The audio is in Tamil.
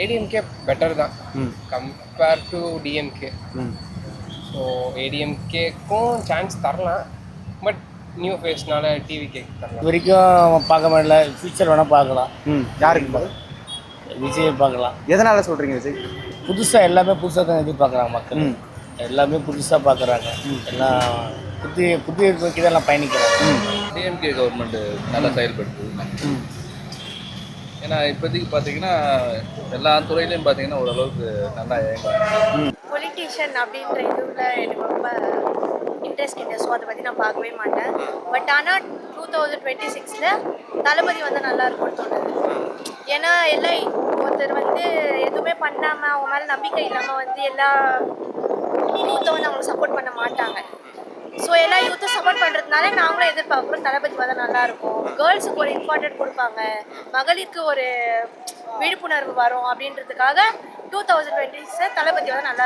ஏடிஎம்கே பெட்டர் தான் கம்பேர் டு டிஎம்கே. ஸோ ஏடிஎம்கேக்கும் சான்ஸ் தரலாம், பட் நியூ ஃபேஸ்னால டிவிகேக்கு தரலாம். இது வரைக்கும் பார்க்க முடியல, ஃபியூச்சர் வேணால் பார்க்கலாம். யாருக்கு விஜய் பார்க்கலாம். எதனால சொல்றீங்க விஜய்? புதுசாக எல்லாமே புதுசாக தான் எதிர்பார்க்குறாங்க மக்கள். எல்லாமே புதுசாக பார்க்குறாங்க. எல்லாம் புதிய நோக்கி தான் எல்லாம் பயணிக்கிறாங்க. டிஎம்கே கவர்மெண்ட் நல்லா செயல்படுத்துது. ஏன்னா இப்போதைக்கு பார்த்தீங்கன்னா எல்லா துறையிலையும் பார்த்தீங்கன்னா ஓரளவுக்கு நல்லா இயங்குறாங்க. பொலிட்டீஷியன் அப்படின்ற இதுவில் எனக்கு ரொம்ப இன்ட்ரெஸ்ட் இல்லை. ஸோ அதை பற்றி நான் பார்க்கவே மாட்டேன். பட் ஆனால் 2026 தளபதி வந்து நல்லா இருக்கும்னு தோணுது. ஏன்னா எல்லாம் ஒருத்தர் வந்து எதுவுமே பண்ணாமல் அவங்க மேலே நம்பிக்கை இல்லாமல் வந்து எல்லா யூத்தை வந்து அவங்களுக்கு சப்போர்ட் பண்ண மாட்டாங்க. ஸோ எல்லா யூத்தும் சப்போர்ட் பண்ணுறதுனால நாங்களும் எதிர்பார்க்குறோம் தளபதி வந்து நல்லாயிருக்கும். கேர்ள்ஸுக்கு ஒரு இம்பார்ட்டன்ட் கொடுப்பாங்க, மகளிருக்கு ஒரு விழிப்புணர்வு வரும் அப்படின்றதுக்காக 2026 தளபதி வந்து நல்லா